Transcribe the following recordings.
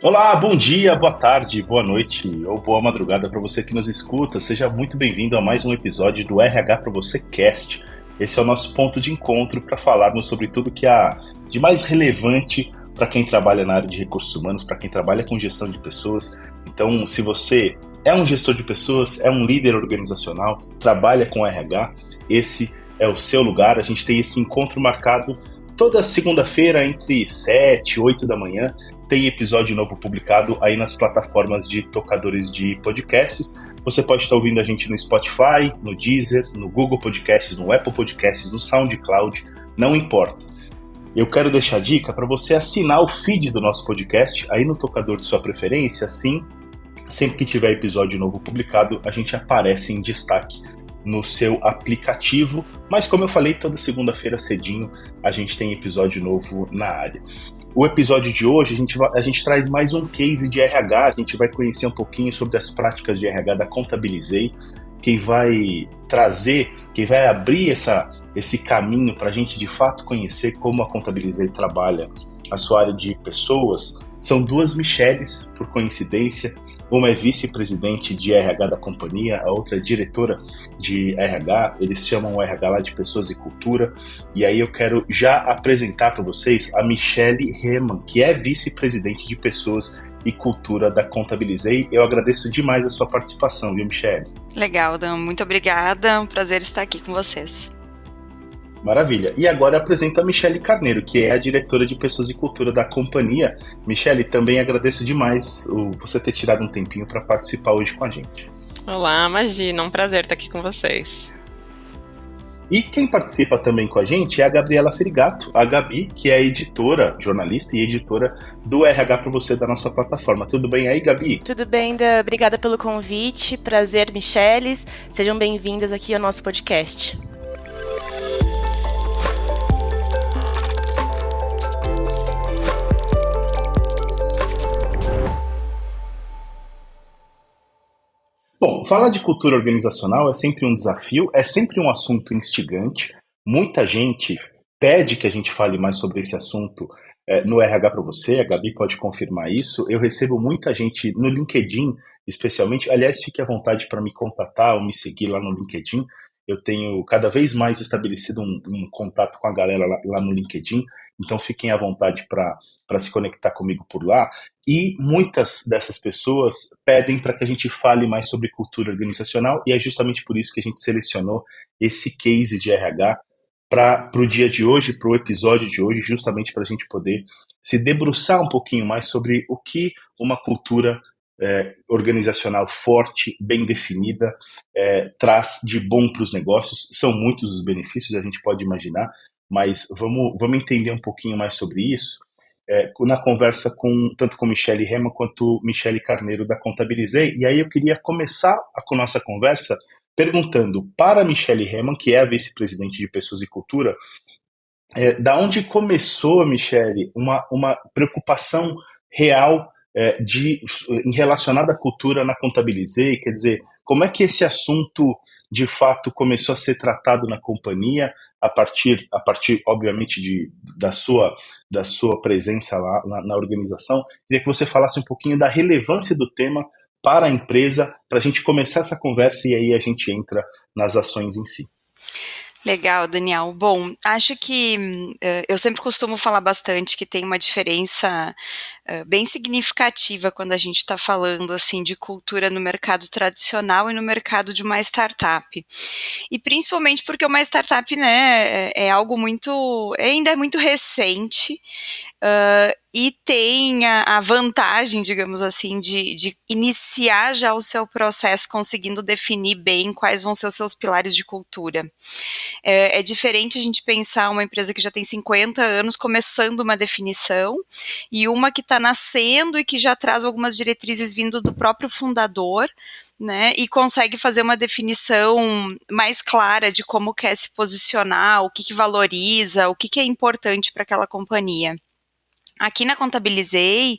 Olá, bom dia, boa tarde, boa noite ou boa madrugada para você que nos escuta. Seja muito bem-vindo a mais um episódio do RH para você Cast. Esse é o nosso ponto de encontro para falarmos sobre tudo que há de mais relevante para quem trabalha na área de recursos humanos, para quem trabalha com gestão de pessoas. Então, se você é um gestor de pessoas, é um líder organizacional, trabalha com RH, esse é o seu lugar. A gente tem esse encontro marcado toda segunda-feira entre 7 e 8 da manhã. Tem episódio novo publicado aí nas plataformas de tocadores de podcasts. Você pode estar ouvindo a gente no Spotify, no Deezer, no Google Podcasts, no Apple Podcasts, no SoundCloud, não importa. Eu quero deixar a dica para você assinar o feed do nosso podcast aí no tocador de sua preferência, assim, sempre que tiver episódio novo publicado, a gente aparece em destaque no seu aplicativo. Mas como eu falei, toda segunda-feira cedinho a gente tem episódio novo na área. O episódio de hoje, a gente traz mais um case de RH, a gente vai conhecer um pouquinho sobre as práticas de RH da Contabilizei. Quem vai abrir esse caminho para a gente de fato conhecer como a Contabilizei trabalha a sua área de pessoas, são duas Michelles, por coincidência. Uma é vice-presidente de RH da companhia, a outra é diretora de RH. Eles chamam o RH lá de Pessoas e Cultura. E aí eu quero já apresentar para vocês a Michelle Reman, que é vice-presidente de Pessoas e Cultura da Contabilizei. Eu agradeço demais a sua participação, viu, Michelle? Legal, Dan. Muito obrigada. É um prazer estar aqui com vocês. Maravilha. E agora eu apresento a Michelle Carneiro, que é a diretora de Pessoas e Cultura da companhia. Michelle, também agradeço demais você ter tirado um tempinho para participar hoje com a gente. Olá, imagina, um prazer estar aqui com vocês. E quem participa também com a gente é a Gabriela Ferigato, a Gabi, que é editora, jornalista e editora do RH para você da nossa plataforma. Tudo bem aí, Gabi? Tudo bem, Dan. Obrigada pelo convite. Prazer, Michelles. Sejam bem-vindas aqui ao nosso podcast. Bom, falar de cultura organizacional é sempre um desafio, é sempre um assunto instigante. Muita gente pede que a gente fale mais sobre esse assunto no RH para você, a Gabi pode confirmar isso. Eu recebo muita gente no LinkedIn, especialmente. Aliás, fique à vontade para me contatar ou me seguir lá no LinkedIn. Eu tenho cada vez mais estabelecido um contato com a galera lá no LinkedIn, então fiquem à vontade para se conectar comigo por lá. E muitas dessas pessoas pedem para que a gente fale mais sobre cultura organizacional, e é justamente por isso que a gente selecionou esse case de RH para o dia de hoje, para o episódio de hoje, justamente para a gente poder se debruçar um pouquinho mais sobre o que uma cultura organizacional forte, bem definida, traz de bom para os negócios. São muitos os benefícios, a gente pode imaginar, mas vamos entender um pouquinho mais sobre isso na conversa tanto com Michelle Reman quanto Michelle Carneiro da Contabilizei. E aí eu queria começar a nossa conversa perguntando para a Michelle Reman, que é a vice-presidente de Pessoas e Cultura, da onde começou, Michelle, uma preocupação real relacionada à cultura na Contabilizei. Quer dizer, como é que esse assunto de fato começou a ser tratado na companhia a partir obviamente, da sua presença lá na organização? Queria que você falasse um pouquinho da relevância do tema para a empresa, para a gente começar essa conversa e aí a gente entra nas ações em si. Legal, Daniel. Bom, acho que eu sempre costumo falar bastante que tem uma diferença bem significativa quando a gente está falando assim de cultura no mercado tradicional e no mercado de uma startup. E principalmente porque uma startup, né, é algo ainda é muito recente, e tem a vantagem, digamos assim, de iniciar já o seu processo conseguindo definir bem quais vão ser os seus pilares de cultura. É diferente a gente pensar uma empresa que já tem 50 anos começando uma definição e uma que está nascendo e que já traz algumas diretrizes vindo do próprio fundador, né, e consegue fazer uma definição mais clara de como quer se posicionar, o que valoriza, o que é importante para aquela companhia. Aqui na Contabilizei,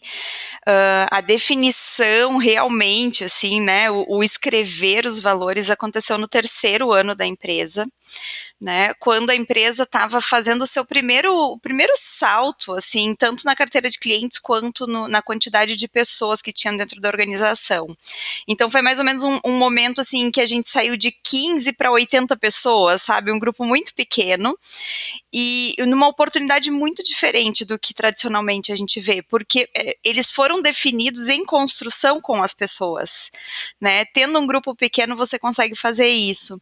a definição realmente, assim, né, o escrever os valores aconteceu no 3º ano da empresa, né, quando a empresa estava fazendo o seu primeiro salto, assim, tanto na carteira de clientes quanto na quantidade de pessoas que tinha dentro da organização. Então foi mais ou menos um momento, assim, que a gente saiu de 15 para 80 pessoas, sabe, um grupo muito pequeno, e numa oportunidade muito diferente do que tradicionalmente a gente vê, porque eles foram definidos em construção com as pessoas, né, tendo um grupo pequeno você consegue fazer isso.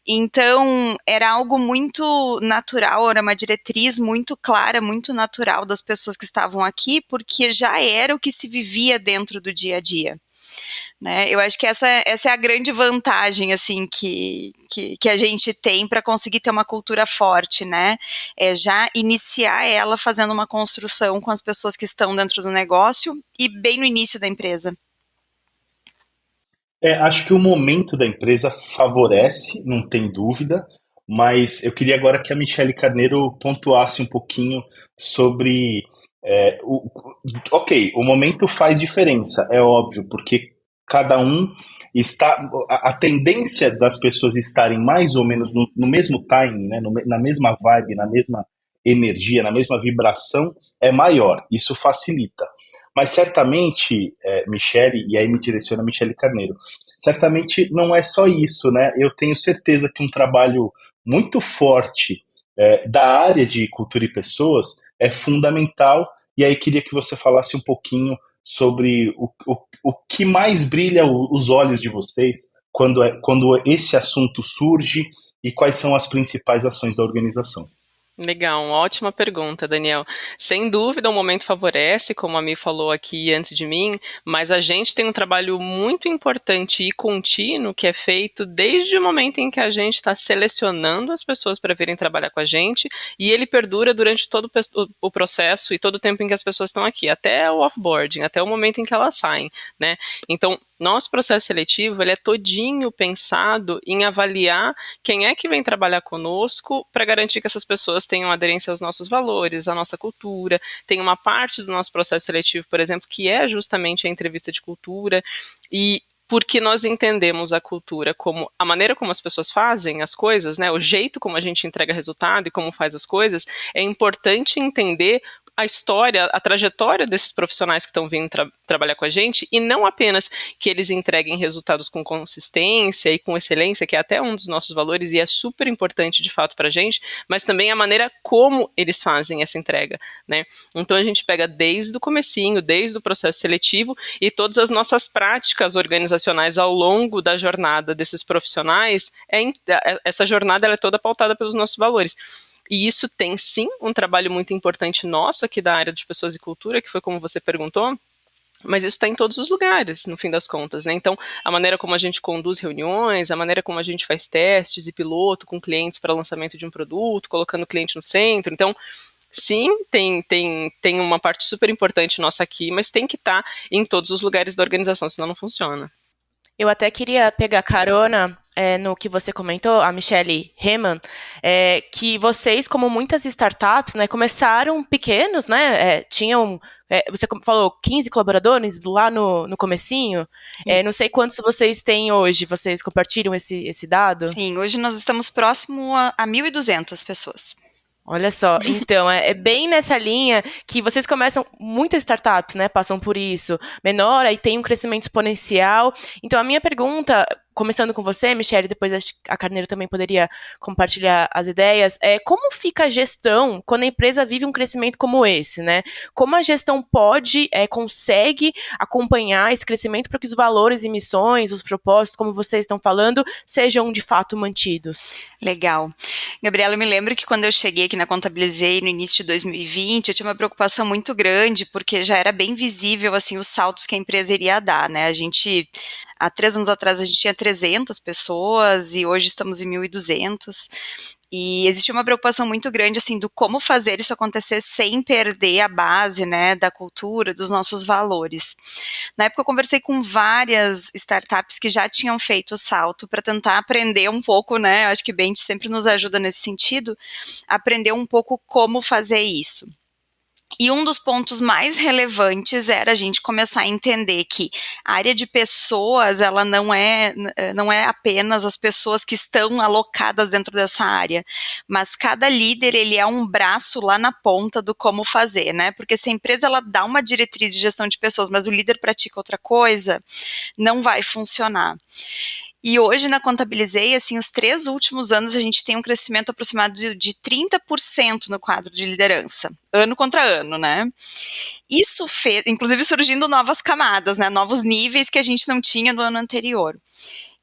Então, era algo muito natural, era uma diretriz muito clara, muito natural das pessoas que estavam aqui, porque já era o que se vivia dentro do dia a dia. Né? Eu acho que essa é a grande vantagem, assim, que a gente tem para conseguir ter uma cultura forte, né? É já iniciar ela fazendo uma construção com as pessoas que estão dentro do negócio e bem no início da empresa. Acho que o momento da empresa favorece, não tem dúvida, mas eu queria agora que a Michele Carneiro pontuasse um pouquinho sobre. Ok, o momento faz diferença, é óbvio, porque cada um está. A tendência das pessoas estarem mais ou menos no mesmo timing, né, na mesma vibe, na mesma energia, na mesma vibração, é maior. Isso facilita. Mas certamente, Michele, e aí me direciona a Michele Carneiro, certamente não é só isso, né? Eu tenho certeza que um trabalho muito forte da área de cultura e pessoas é fundamental, e aí queria que você falasse um pouquinho sobre o que mais brilha os olhos de vocês quando esse assunto surge e quais são as principais ações da organização. Legal, ótima pergunta, Daniel. Sem dúvida, o momento favorece, como a Mi falou aqui antes de mim, mas a gente tem um trabalho muito importante e contínuo que é feito desde o momento em que a gente está selecionando as pessoas para virem trabalhar com a gente, e ele perdura durante todo o processo e todo o tempo em que as pessoas estão aqui, até o offboarding, até o momento em que elas saem, né? Então, nosso processo seletivo, ele é todinho pensado em avaliar quem é que vem trabalhar conosco para garantir que essas pessoas tenham aderência aos nossos valores, à nossa cultura. Tem uma parte do nosso processo seletivo, por exemplo, que é justamente a entrevista de cultura, e porque nós entendemos a cultura como a maneira como as pessoas fazem as coisas, né, o jeito como a gente entrega resultado e como faz as coisas, é importante entender a história, a trajetória desses profissionais que estão vindo trabalhar com a gente, e não apenas que eles entreguem resultados com consistência e com excelência, que é até um dos nossos valores e é super importante de fato para a gente, mas também a maneira como eles fazem essa entrega, né? Então a gente pega desde o comecinho, desde o processo seletivo e todas as nossas práticas organizacionais ao longo da jornada desses profissionais, essa jornada ela é toda pautada pelos nossos valores. E isso tem, sim, um trabalho muito importante nosso aqui da área de pessoas e cultura, que foi como você perguntou, mas isso está em todos os lugares, no fim das contas, né? Então, a maneira como a gente conduz reuniões, a maneira como a gente faz testes e piloto com clientes para lançamento de um produto, colocando o cliente no centro. Então, sim, tem uma parte super importante nossa aqui, mas tem que estar em todos os lugares da organização, senão não funciona. Eu até queria pegar carona no que você comentou, a Michele Heman, que vocês, como muitas startups, né, começaram pequenos, né, tinham, você falou 15 colaboradores lá no comecinho, não sei quantos vocês têm hoje, vocês compartilham esse dado? Sim, hoje nós estamos próximo a 1.200 pessoas. Olha só, então, é bem nessa linha que vocês começam, muitas startups, né, passam por isso, menor, aí tem um crescimento exponencial. Então, a minha pergunta, começando com você, Michele, depois a Carneiro também poderia compartilhar as ideias, como fica a gestão quando a empresa vive um crescimento como esse, né? Como a gestão consegue acompanhar esse crescimento para que os valores e missões, os propósitos, como vocês estão falando, sejam de fato mantidos? Legal. Gabriela, eu me lembro que quando eu cheguei aqui na Contabilizei no início de 2020, eu tinha uma preocupação muito grande, porque já era bem visível, assim, os saltos que a empresa iria dar, né? Há 3 anos atrás, a gente tinha 300 pessoas e hoje estamos em 1.200. E existia uma preocupação muito grande, assim, do como fazer isso acontecer sem perder a base, né, da cultura, dos nossos valores. Na época eu conversei com várias startups que já tinham feito o salto para tentar aprender um pouco, né, acho que Bench sempre nos ajuda nesse sentido, aprender um pouco como fazer isso. E um dos pontos mais relevantes era a gente começar a entender que a área de pessoas, ela não é apenas as pessoas que estão alocadas dentro dessa área, mas cada líder, ele é um braço lá na ponta do como fazer, né? Porque se a empresa, ela dá uma diretriz de gestão de pessoas, mas o líder pratica outra coisa, não vai funcionar. E hoje na Contabilizei, assim, os 3 últimos anos a gente tem um crescimento aproximado de 30% no quadro de liderança, ano contra ano, né? Isso fez, inclusive surgindo novas camadas, né? Novos níveis que a gente não tinha no ano anterior.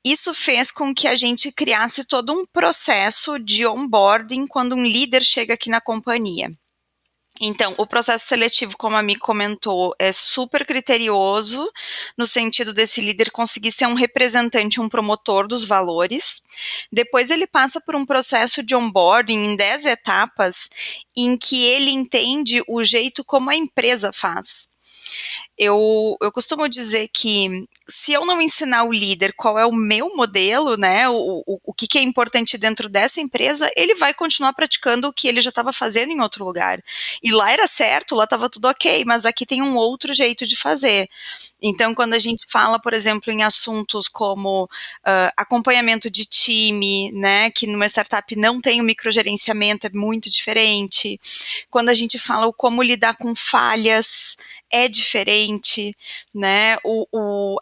Isso fez com que a gente criasse todo um processo de onboarding quando um líder chega aqui na companhia. Então, o processo seletivo, como a Mi comentou, é super criterioso, no sentido desse líder conseguir ser um representante, um promotor dos valores. Depois ele passa por um processo de onboarding em 10 etapas, em que ele entende o jeito como a empresa faz. Eu costumo dizer que se eu não ensinar o líder qual é o meu modelo, né, o que é importante dentro dessa empresa, ele vai continuar praticando o que ele já estava fazendo em outro lugar. E lá era certo, lá estava tudo ok, mas aqui tem um outro jeito de fazer. Então, quando a gente fala, por exemplo, em assuntos como acompanhamento de time, né, que numa startup não tem o microgerenciamento, é muito diferente. Quando a gente fala o como lidar com falhas, é diferente, né?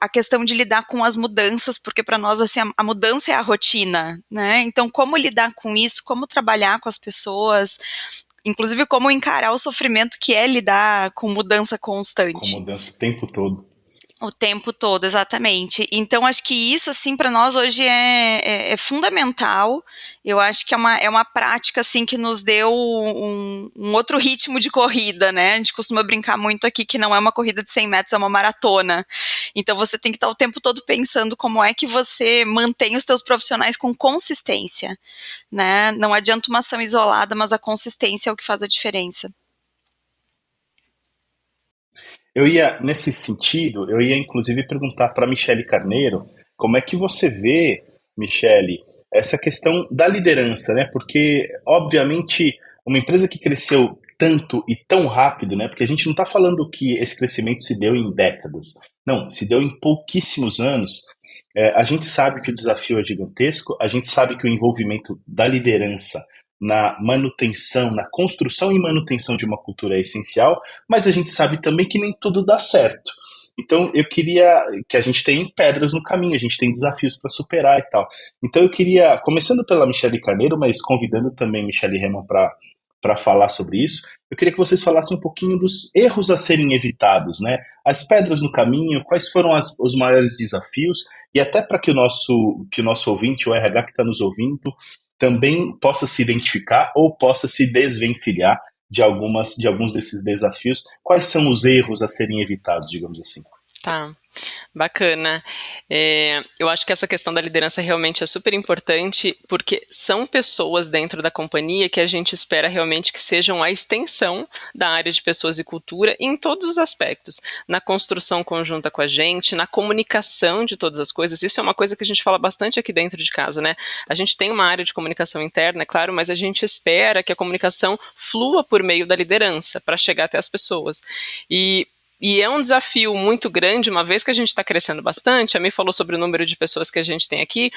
A questão de lidar com as mudanças, porque para nós assim a mudança é a rotina, né? Então, como lidar com isso, como trabalhar com as pessoas, inclusive como encarar o sofrimento que é lidar com mudança constante. Com mudança o tempo todo. O tempo todo, exatamente. Então, acho que isso, assim, para nós hoje é fundamental. Eu acho que é uma prática, assim, que nos deu um outro ritmo de corrida, né? A gente costuma brincar muito aqui que não é uma corrida de 100 metros, é uma maratona. Então, você tem que estar o tempo todo pensando como é que você mantém os seus profissionais com consistência, né? Não adianta uma ação isolada, mas a consistência é o que faz a diferença. Nesse sentido, eu ia inclusive perguntar para Michele Carneiro como é que você vê, Michele, essa questão da liderança, né? Porque, obviamente, uma empresa que cresceu tanto e tão rápido, né? Porque a gente não está falando que esse crescimento se deu em décadas, não, se deu em pouquíssimos anos. A gente sabe que o desafio é gigantesco, a gente sabe que o envolvimento da liderança na manutenção, na construção e manutenção de uma cultura é essencial, mas a gente sabe também que nem tudo dá certo. Então, eu queria que a gente tem pedras no caminho, a gente tem desafios para superar e tal. Então, eu queria, começando pela Michele Carneiro, mas convidando também Michele Reman para falar sobre isso, eu queria que vocês falassem um pouquinho dos erros a serem evitados, né? As pedras no caminho, quais foram os maiores desafios, e até para que o nosso ouvinte, o RH que está nos ouvindo, também possa se identificar ou possa se desvencilhar de alguns desses desafios. Quais são os erros a serem evitados, digamos assim? Tá, bacana. Eu acho que essa questão da liderança realmente é super importante, porque são pessoas dentro da companhia que a gente espera realmente que sejam a extensão da área de pessoas e cultura em todos os aspectos, na construção conjunta com a gente, na comunicação de todas as coisas. Isso é uma coisa que a gente fala bastante aqui dentro de casa, né? A gente tem uma área de comunicação interna, é claro, mas a gente espera que a comunicação flua por meio da liderança para chegar até as pessoas. E é um desafio muito grande, uma vez que a gente está crescendo bastante. A Mi falou sobre o número de pessoas que a gente tem aqui,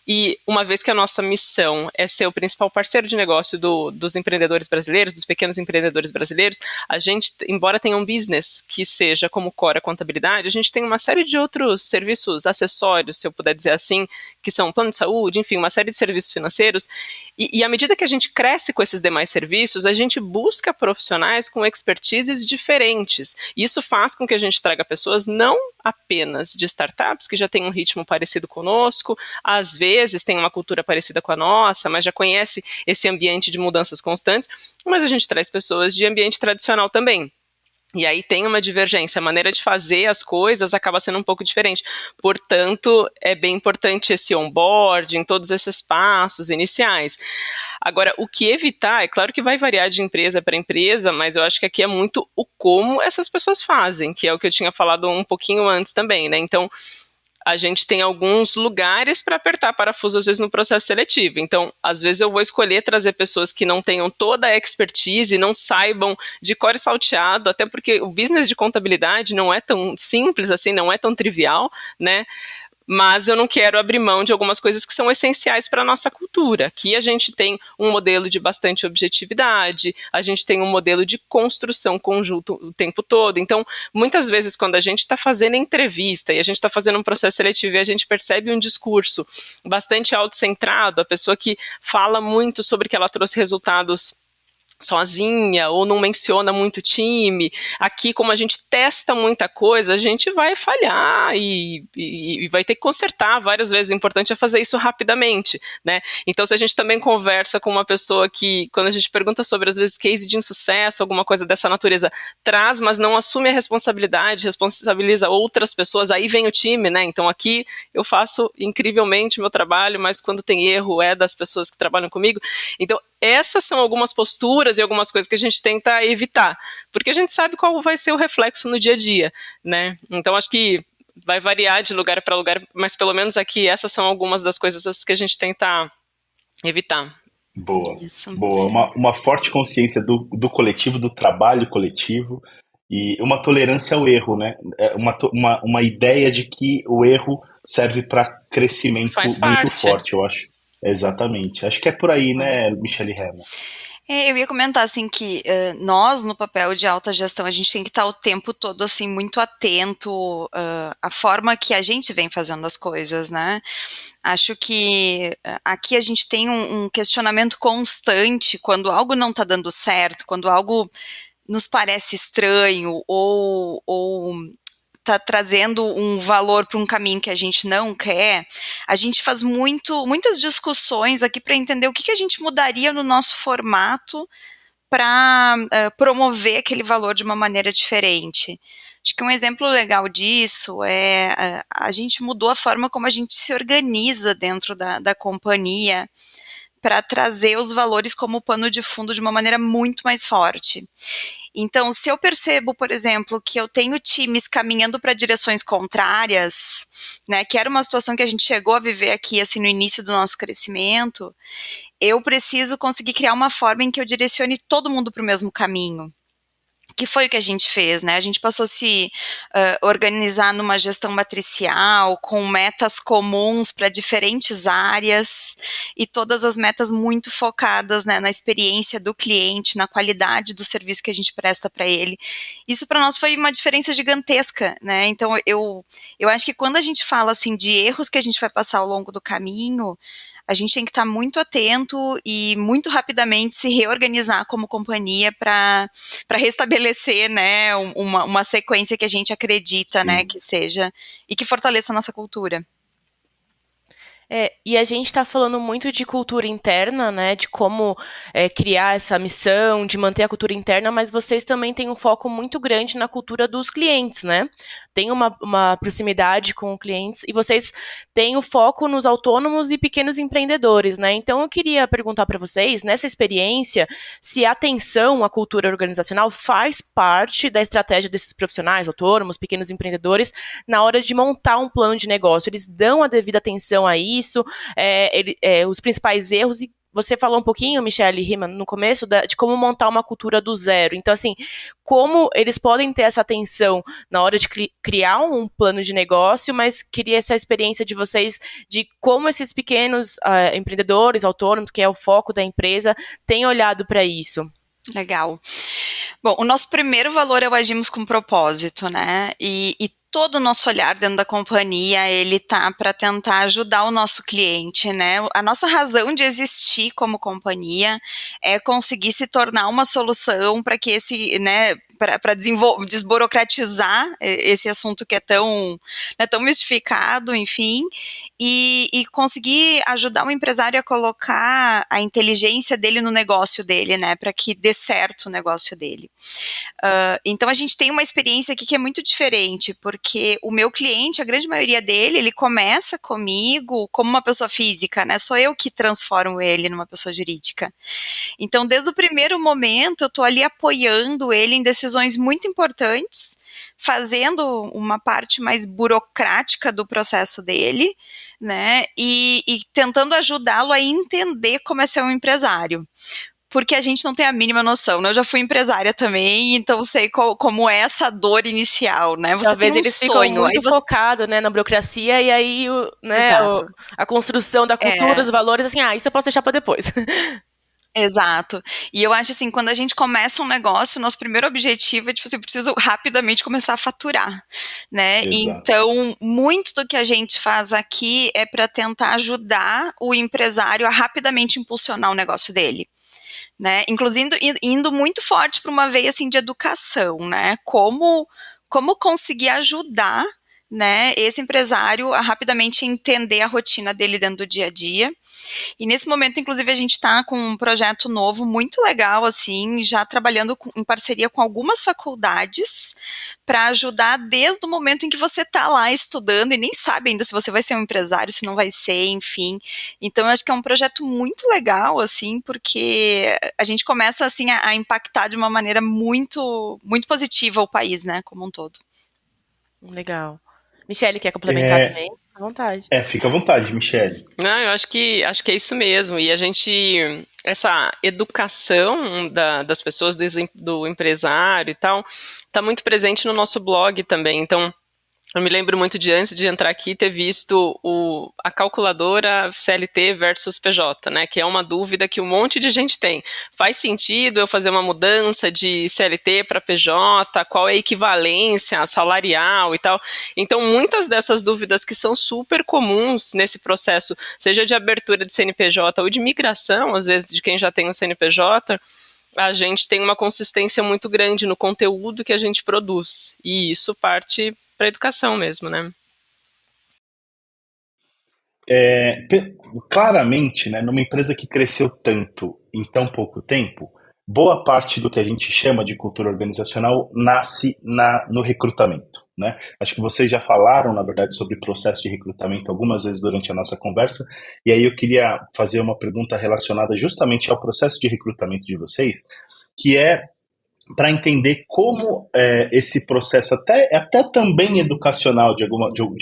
e uma vez que a nossa missão é ser o principal parceiro de negócio dos empreendedores brasileiros, dos pequenos empreendedores brasileiros, a gente, embora tenha um business que seja como core a contabilidade, a gente tem uma série de outros serviços acessórios, se eu puder dizer assim, que são plano de saúde, enfim, uma série de serviços financeiros. E à medida que a gente cresce com esses demais serviços, a gente busca profissionais com expertises diferentes. Isso faz com que a gente traga pessoas não apenas de startups, que já têm um ritmo parecido conosco, às vezes tem uma cultura parecida com a nossa, mas já conhece esse ambiente de mudanças constantes, mas a gente traz pessoas de ambiente tradicional também. E aí tem uma divergência, a maneira de fazer as coisas acaba sendo um pouco diferente. Portanto, é bem importante esse onboarding, todos esses passos iniciais. Agora, o que evitar, é claro que vai variar de empresa para empresa, mas eu acho que aqui é muito o como essas pessoas fazem, que é o que eu tinha falado um pouquinho antes também, né? Então, a gente tem alguns lugares para apertar parafuso, às vezes, no processo seletivo. Então, às vezes eu vou escolher trazer pessoas que não tenham toda a expertise, não saibam de cor e salteado, até porque o business de contabilidade não é tão simples assim, não é tão trivial, né? Mas eu não quero abrir mão de algumas coisas que são essenciais para a nossa cultura. Aqui a gente tem um modelo de bastante objetividade, a gente tem um modelo de construção conjunto o tempo todo. Então, muitas vezes, quando a gente está fazendo entrevista e a gente está fazendo um processo seletivo e a gente percebe um discurso bastante autocentrado, a pessoa que fala muito sobre que ela trouxe resultados sozinha ou não menciona muito time, aqui como a gente testa muita coisa, a gente vai falhar e vai ter que consertar várias vezes, o importante é fazer isso rapidamente, né? Então se a gente também conversa com uma pessoa que, quando a gente pergunta sobre às vezes case de insucesso, alguma coisa dessa natureza, traz, mas não assume a responsabilidade, responsabiliza outras pessoas, aí vem o time, né? Então aqui eu faço incrivelmente meu trabalho, mas quando tem erro é das pessoas que trabalham comigo, então essas são algumas posturas e algumas coisas que a gente tenta evitar, porque a gente sabe qual vai ser o reflexo no dia a dia, né? Então acho que vai variar de lugar para lugar, mas pelo menos aqui essas são algumas das coisas que a gente tenta evitar. Boa, Isso. boa. Uma forte consciência do coletivo, do trabalho coletivo e uma tolerância ao erro, né? Uma ideia de que o erro serve para crescimento Faz muito parte. forte, eu acho. Exatamente. Acho que é por aí, né, Michele Remo? Eu ia comentar assim que nós no papel de alta gestão a gente tem que estar o tempo todo assim muito atento à forma que a gente vem fazendo as coisas, né? Acho que aqui a gente tem um questionamento constante quando algo não está dando certo, quando algo nos parece estranho ou está trazendo um valor para um caminho que a gente não quer, a gente faz muitas discussões aqui para entender o que a gente mudaria no nosso formato para promover aquele valor de uma maneira diferente. Acho que um exemplo legal disso é a gente mudou a forma como a gente se organiza dentro da companhia para trazer os valores como pano de fundo de uma maneira muito mais forte. Então, se eu percebo, por exemplo, que eu tenho times caminhando para direções contrárias, né, que era uma situação que a gente chegou a viver aqui, assim, no início do nosso crescimento, eu preciso conseguir criar uma forma em que eu direcione todo mundo para o mesmo caminho. Que foi o que a gente fez, né? A gente passou a se organizar numa gestão matricial, com metas comuns para diferentes áreas, e todas as metas muito focadas, né, na experiência do cliente, na qualidade do serviço que a gente presta para ele. Isso para nós foi uma diferença gigantesca, né? Então eu acho que quando a gente fala assim de erros que a gente vai passar ao longo do caminho, a gente tem que estar muito atento e muito rapidamente se reorganizar como companhia para restabelecer, né, uma sequência que a gente acredita, né, que seja, e que fortaleça a nossa cultura. E a gente está falando muito de cultura interna, né, de como criar essa missão, de manter a cultura interna, mas vocês também têm um foco muito grande na cultura dos clientes, né? Tem uma proximidade com clientes e vocês têm o foco nos autônomos e pequenos empreendedores, né? Então eu queria perguntar para vocês, nessa experiência, se a atenção à cultura organizacional faz parte da estratégia desses profissionais, autônomos, pequenos empreendedores, na hora de montar um plano de negócio. Eles dão a devida atenção a isso, os principais erros, e você falou um pouquinho, Michele Riemann, no começo, de como montar uma cultura do zero. Então, assim, como eles podem ter essa atenção na hora de criar um plano de negócio, mas queria essa experiência de vocês de como esses pequenos empreendedores, autônomos, que é o foco da empresa, têm olhado para isso. Legal. Bom, o nosso primeiro valor é o agimos com propósito, né? E todo o nosso olhar dentro da companhia, ele tá para tentar ajudar o nosso cliente, né? A nossa razão de existir como companhia é conseguir se tornar uma solução para que esse, né, para desburocratizar esse assunto que é tão mistificado, enfim, e conseguir ajudar o empresário a colocar a inteligência dele no negócio dele, né, para que dê certo o negócio dele. Então a gente tem uma experiência aqui que é muito diferente, porque o meu cliente, a grande maioria dele, ele começa comigo como uma pessoa física, né, sou eu que transformo ele numa pessoa jurídica. Então, desde o primeiro momento, eu estou ali apoiando ele em decisões muito importantes, fazendo uma parte mais burocrática do processo dele, né, e tentando ajudá-lo a entender como é ser um empresário. Porque a gente não tem a mínima noção, né? Eu já fui empresária também, então sei como é essa dor inicial, né? Você Talvez tem um eles sonho, ficam muito focados, né, na burocracia, e aí a construção da cultura, os valores, assim, isso eu posso deixar para depois. Exato. E eu acho assim, quando a gente começa um negócio, nosso primeiro objetivo é, tipo assim, eu preciso rapidamente começar a faturar, né? Exato. Então, muito do que a gente faz aqui é para tentar ajudar o empresário a rapidamente impulsionar o negócio dele. Né? Inclusive indo muito forte para uma veia assim de educação, né? Como conseguir ajudar, né, esse empresário a rapidamente entender a rotina dele dentro do dia a dia. E nesse momento, inclusive, a gente está com um projeto novo muito legal, assim, já trabalhando em parceria com algumas faculdades para ajudar desde o momento em que você está lá estudando e nem sabe ainda se você vai ser um empresário, se não vai ser, enfim. Então, eu acho que é um projeto muito legal, assim, porque a gente começa, assim, a impactar de uma maneira muito, muito positiva o país, né, como um todo. Legal. Michele, quer complementar também? À vontade. Fica à vontade, Michele. Não, eu acho que é isso mesmo. E essa educação das pessoas, do empresário e tal, está muito presente no nosso blog também. Então, eu me lembro muito de, antes de entrar aqui, ter visto a calculadora CLT versus PJ, né? Que é uma dúvida que um monte de gente tem. Faz sentido eu fazer uma mudança de CLT para PJ? Qual é a equivalência salarial e tal? Então, muitas dessas dúvidas que são super comuns nesse processo, seja de abertura de CNPJ ou de migração, às vezes, de quem já tem um CNPJ, a gente tem uma consistência muito grande no conteúdo que a gente produz. E isso parte para a educação mesmo, né? Claramente, né, numa empresa que cresceu tanto em tão pouco tempo, boa parte do que a gente chama de cultura organizacional nasce no recrutamento, né? Acho que vocês já falaram, na verdade, sobre o processo de recrutamento algumas vezes durante a nossa conversa, e aí eu queria fazer uma pergunta relacionada justamente ao processo de recrutamento de vocês, que é para entender como esse processo, até também educacional, de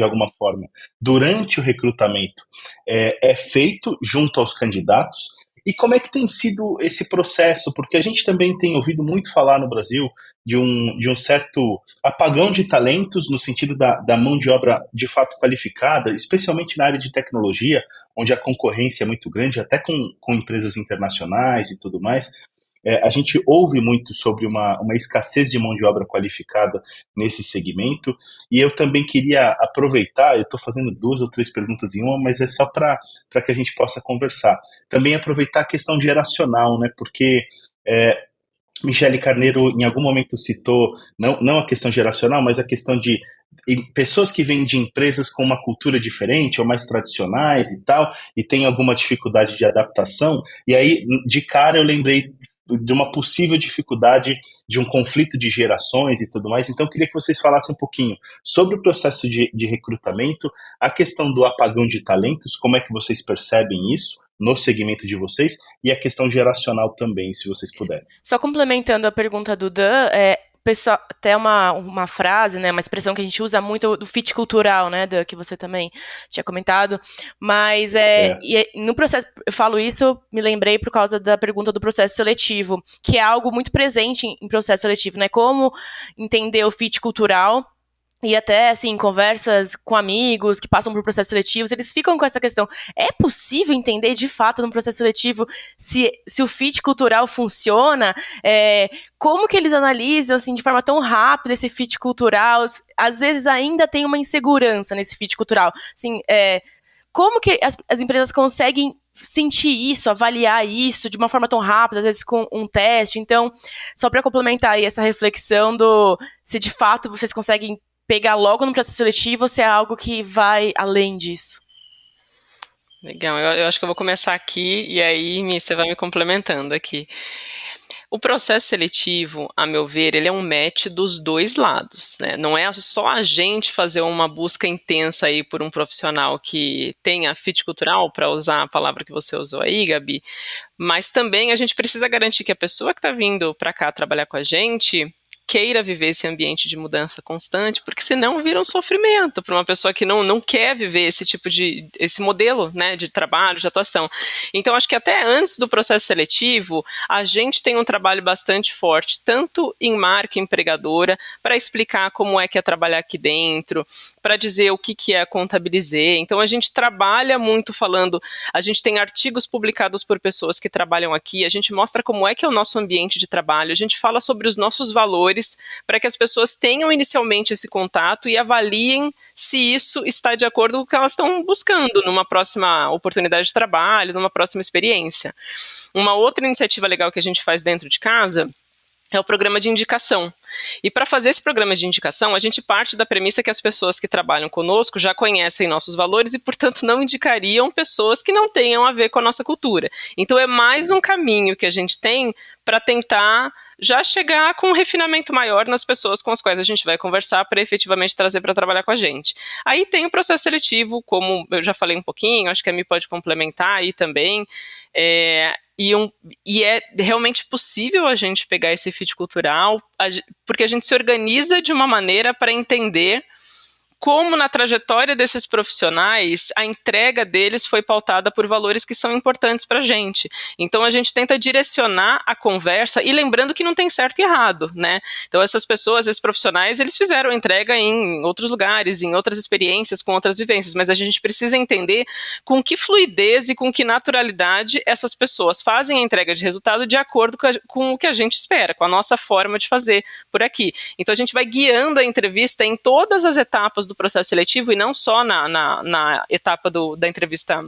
alguma forma, durante o recrutamento, é feito junto aos candidatos, e como é que tem sido esse processo, porque a gente também tem ouvido muito falar no Brasil de um certo apagão de talentos, no sentido da mão de obra de fato qualificada, especialmente na área de tecnologia, onde a concorrência é muito grande, até com empresas internacionais e tudo mais. A gente ouve muito sobre uma escassez de mão de obra qualificada nesse segmento, e eu também queria aproveitar, eu estou fazendo 2 ou 3 perguntas em uma, mas é só para que a gente possa conversar. Também aproveitar a questão geracional, né, porque Michele Carneiro em algum momento citou, não a questão geracional, mas a questão de pessoas que vêm de empresas com uma cultura diferente ou mais tradicionais e tal, e tem alguma dificuldade de adaptação, e aí de cara eu lembrei de uma possível dificuldade de um conflito de gerações e tudo mais. Então eu queria que vocês falassem um pouquinho sobre o processo de recrutamento, a questão do apagão de talentos, como é que vocês percebem isso no segmento de vocês, e a questão geracional também, se vocês puderem. Só complementando a pergunta do Dan, pessoal, até uma frase, né, uma expressão que a gente usa muito do fit cultural, né, Dan, que você também tinha comentado, mas no processo, eu falo isso, me lembrei por causa da pergunta do processo seletivo, que é algo muito presente em processo seletivo, né, como entender o fit cultural. E até, assim, conversas com amigos que passam por processos seletivos, eles ficam com essa questão. É possível entender, de fato, no processo seletivo, se o fit cultural funciona? Como que eles analisam, assim, de forma tão rápida esse fit cultural? Às vezes ainda tem uma insegurança nesse fit cultural. Assim, como que as empresas conseguem sentir isso, avaliar isso de uma forma tão rápida, às vezes com um teste? Então, só para complementar aí essa reflexão se de fato vocês conseguem pegar logo no processo seletivo ou se é algo que vai além disso? Legal, eu acho que eu vou começar aqui e aí você vai me complementando aqui. O processo seletivo, a meu ver, ele é um match dos dois lados, né? Não é só a gente fazer uma busca intensa aí por um profissional que tenha fit cultural, para usar a palavra que você usou aí, Gabi, mas também a gente precisa garantir que a pessoa que está vindo para cá trabalhar com a gente queira viver esse ambiente de mudança constante, porque senão vira um sofrimento para uma pessoa que não quer viver esse modelo, né, de trabalho, de atuação. Então, acho que até antes do processo seletivo, a gente tem um trabalho bastante forte, tanto em marca empregadora, para explicar como é que é trabalhar aqui dentro, para dizer o que é contabilizar. Então, a gente trabalha muito falando, a gente tem artigos publicados por pessoas que trabalham aqui, a gente mostra como é que é o nosso ambiente de trabalho, a gente fala sobre os nossos valores, para que as pessoas tenham inicialmente esse contato e avaliem se isso está de acordo com o que elas estão buscando numa próxima oportunidade de trabalho, numa próxima experiência. Uma outra iniciativa legal que a gente faz dentro de casa é o programa de indicação. E para fazer esse programa de indicação, a gente parte da premissa que as pessoas que trabalham conosco já conhecem nossos valores e, portanto, não indicariam pessoas que não tenham a ver com a nossa cultura. Então, é mais um caminho que a gente tem para tentar já chegar com um refinamento maior nas pessoas com as quais a gente vai conversar para efetivamente trazer para trabalhar com a gente. Aí tem o processo seletivo, como eu já falei um pouquinho, acho que a Mi pode complementar aí também, e é realmente possível a gente pegar esse fit cultural, porque a gente se organiza de uma maneira para entender como na trajetória desses profissionais, a entrega deles foi pautada por valores que são importantes para a gente. Então, a gente tenta direcionar a conversa, e lembrando que não tem certo e errado, né? Então, essas pessoas, esses profissionais, eles fizeram a entrega em outros lugares, em outras experiências, com outras vivências, mas a gente precisa entender com que fluidez e com que naturalidade essas pessoas fazem a entrega de resultado de acordo com o que a gente espera, com a nossa forma de fazer por aqui. Então, a gente vai guiando a entrevista em todas as etapas do processo seletivo e não só na etapa da entrevista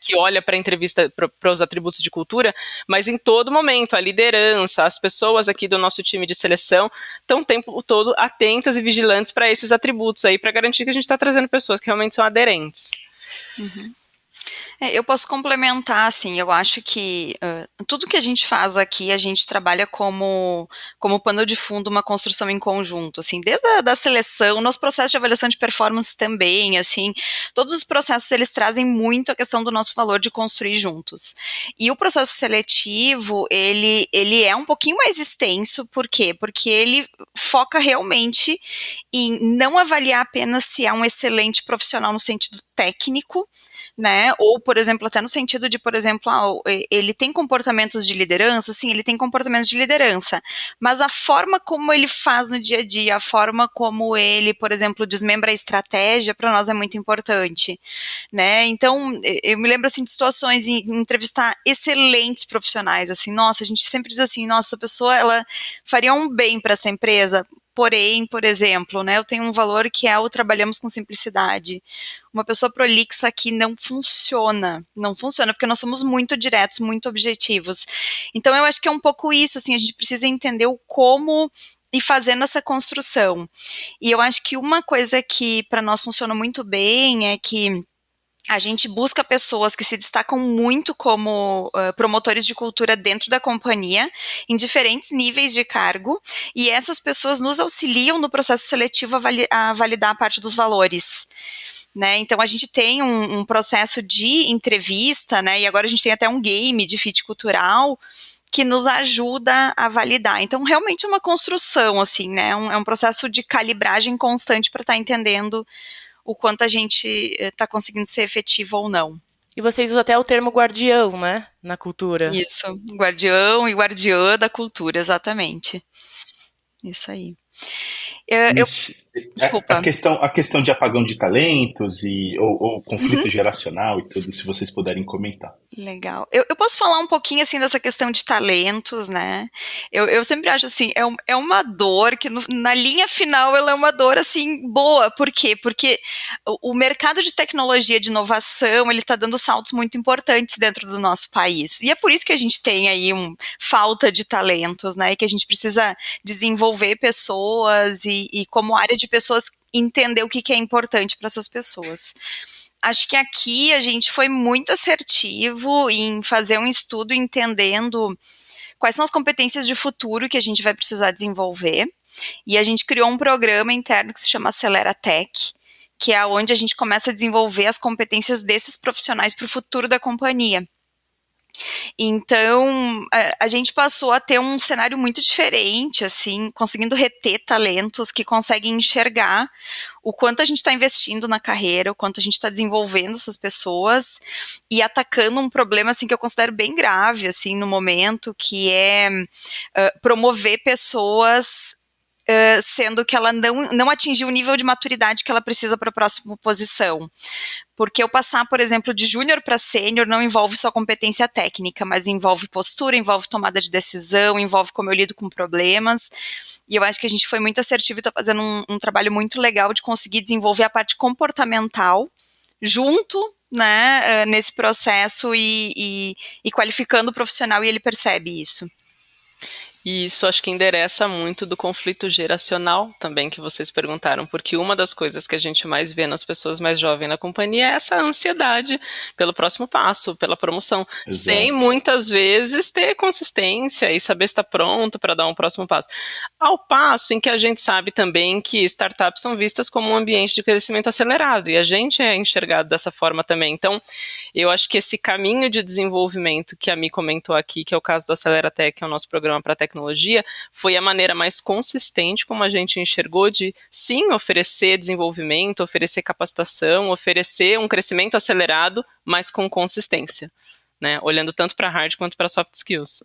que olha para a entrevista, para os atributos de cultura, mas em todo momento, a liderança, as pessoas aqui do nosso time de seleção estão o tempo todo atentas e vigilantes para esses atributos aí, para garantir que a gente está trazendo pessoas que realmente são aderentes. Uhum. Eu posso complementar, assim, eu acho que tudo que a gente faz aqui, a gente trabalha como pano de fundo uma construção em conjunto, assim, desde a seleção, nosso processo de avaliação de performance também, assim, todos os processos, eles trazem muito a questão do nosso valor de construir juntos. E o processo seletivo, ele é um pouquinho mais extenso, por quê? Porque ele foca realmente em não avaliar apenas se é um excelente profissional no sentido técnico, né, ou, por exemplo, até no sentido de, por exemplo, ele tem comportamentos de liderança, sim, ele tem comportamentos de liderança, mas a forma como ele faz no dia a dia, a forma como ele, por exemplo, desmembra a estratégia, para nós é muito importante, né, então, eu me lembro, assim, de situações em entrevistar excelentes profissionais, assim, nossa, a gente sempre diz assim, nossa, essa pessoa, ela faria um bem para essa empresa. Porém, por exemplo, né, eu tenho um valor que é o trabalhamos com simplicidade. Uma pessoa prolixa aqui não funciona, porque nós somos muito diretos, muito objetivos. Então, eu acho que é um pouco isso, assim, a gente precisa entender o como e fazendo essa construção. E eu acho que uma coisa que para nós funciona muito bem é que a gente busca pessoas que se destacam muito como promotores de cultura dentro da companhia, em diferentes níveis de cargo, e essas pessoas nos auxiliam no processo seletivo a validar a parte dos valores. Né? Então, a gente tem um processo de entrevista, né? E agora a gente tem até um game de fit cultural que nos ajuda a validar. Então, realmente é uma construção, assim, né? É um processo de calibragem constante para estar entendendo o quanto a gente está conseguindo ser efetivo ou não. E vocês usam até o termo guardião, né, na cultura. Isso, guardião e guardiã da cultura, exatamente. Isso aí. Desculpa. A questão de apagão de talentos ou conflito geracional e tudo, se vocês puderem comentar. Legal. Eu posso falar um pouquinho, assim, dessa questão de talentos, né? Eu sempre acho, assim, é uma dor que na linha final ela é uma dor, assim, boa. Por quê? Porque o mercado de tecnologia, de inovação, ele está dando saltos muito importantes dentro do nosso país. E é por isso que a gente tem aí falta de talentos, né? E que a gente precisa desenvolver pessoas e como área de pessoas, entender o que é importante para essas pessoas. Acho que aqui a gente foi muito assertivo em fazer um estudo entendendo quais são as competências de futuro que a gente vai precisar desenvolver, e a gente criou um programa interno que se chama Acelera Tech, que é onde a gente começa a desenvolver as competências desses profissionais para o futuro da companhia. Então, a gente passou a ter um cenário muito diferente, assim, conseguindo reter talentos que conseguem enxergar o quanto a gente está investindo na carreira, o quanto a gente está desenvolvendo essas pessoas e atacando um problema, assim, que eu considero bem grave, assim, no momento, que é promover pessoas sendo que ela não atingiu o nível de maturidade que ela precisa para a próxima posição. Porque eu passar, por exemplo, de júnior para sênior não envolve só competência técnica, mas envolve postura, envolve tomada de decisão, envolve como eu lido com problemas. E eu acho que a gente foi muito assertivo e está fazendo um trabalho muito legal de conseguir desenvolver a parte comportamental junto, né, nesse processo e qualificando o profissional, e ele percebe isso. E isso acho que endereça muito do conflito geracional também que vocês perguntaram, porque uma das coisas que a gente mais vê nas pessoas mais jovens na companhia é essa ansiedade pelo próximo passo, pela promoção, sem muitas vezes ter consistência e saber se está pronto para dar um próximo passo. Ao passo em que a gente sabe também que startups são vistas como um ambiente de crescimento acelerado, e a gente é enxergado dessa forma também. Então, eu acho que esse caminho de desenvolvimento que a Mi comentou aqui, que é o caso do Aceleratec, que é o nosso programa para tecnologia, foi a maneira mais consistente como a gente enxergou de, sim, oferecer desenvolvimento, oferecer capacitação, oferecer um crescimento acelerado, mas com consistência, né? Olhando tanto para hard quanto para soft skills.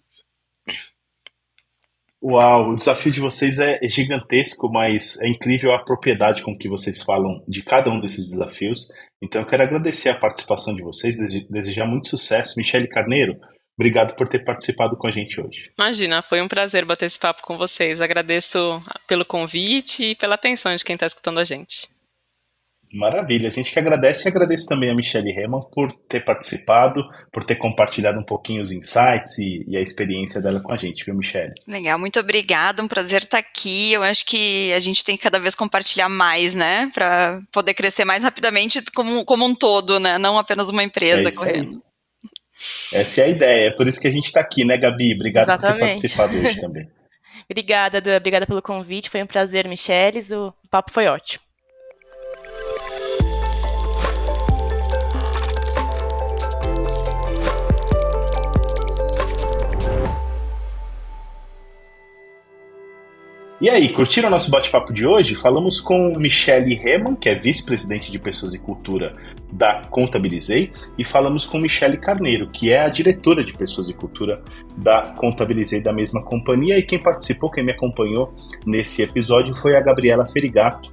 Uau, o desafio de vocês é gigantesco, mas é incrível a propriedade com que vocês falam de cada um desses desafios. Então eu quero agradecer a participação de vocês, desejar muito sucesso. Michele Carneiro, obrigado por ter participado com a gente hoje. Imagina, foi um prazer bater esse papo com vocês. Agradeço pelo convite e pela atenção de quem está escutando a gente. Maravilha, a gente que agradece e agradeço também a Michele Herman por ter participado, por ter compartilhado um pouquinho os insights e a experiência dela com a gente, viu, Michele? Legal, muito obrigada, um prazer estar aqui. Eu acho que a gente tem que cada vez compartilhar mais, né, para poder crescer mais rapidamente como um todo, né, não apenas uma empresa correndo. Essa é a ideia, é por isso que a gente está aqui, né, Gabi? Obrigado por ter participado hoje também. Obrigada, Dan, obrigada pelo convite, foi um prazer, Michele, o papo foi ótimo. E aí, curtiram o nosso bate-papo de hoje? Falamos com Michele Herman, que é vice-presidente de Pessoas e Cultura da Contabilizei, e falamos com Michele Carneiro, que é a diretora de Pessoas e Cultura da Contabilizei, da mesma companhia. E quem participou, quem me acompanhou nesse episódio foi a Gabriela Ferigato,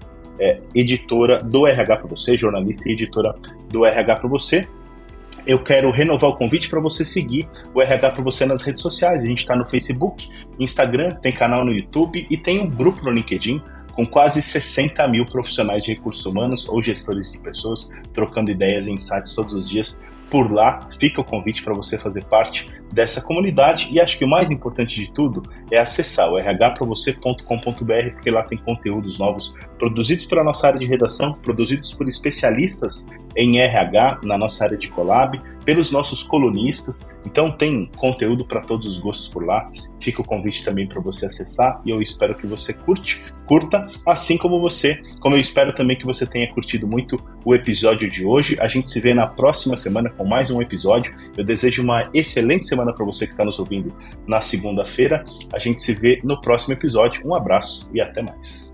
editora do RH para Você, jornalista e editora do RH para Você. Eu quero renovar o convite para você seguir o RH para Você nas redes sociais. A gente está no Facebook, Instagram, tem canal no YouTube e tem um grupo no LinkedIn com quase 60 mil profissionais de recursos humanos ou gestores de pessoas trocando ideias e insights todos os dias. Por lá fica o convite para você fazer parte dessa comunidade, e acho que o mais importante de tudo é acessar o rhpravocê.com.br, porque lá tem conteúdos novos produzidos pela nossa área de redação, produzidos por especialistas em RH na nossa área de Collab, pelos nossos colunistas. Então tem conteúdo para todos os gostos por lá. Fica o convite também para você acessar, e eu espero que você curta, assim como eu espero também que você tenha curtido muito o episódio de hoje. A gente se vê na próxima semana com mais um episódio. Eu desejo uma excelente semana para você que está nos ouvindo na segunda-feira. A gente se vê no próximo episódio. Um abraço e até mais.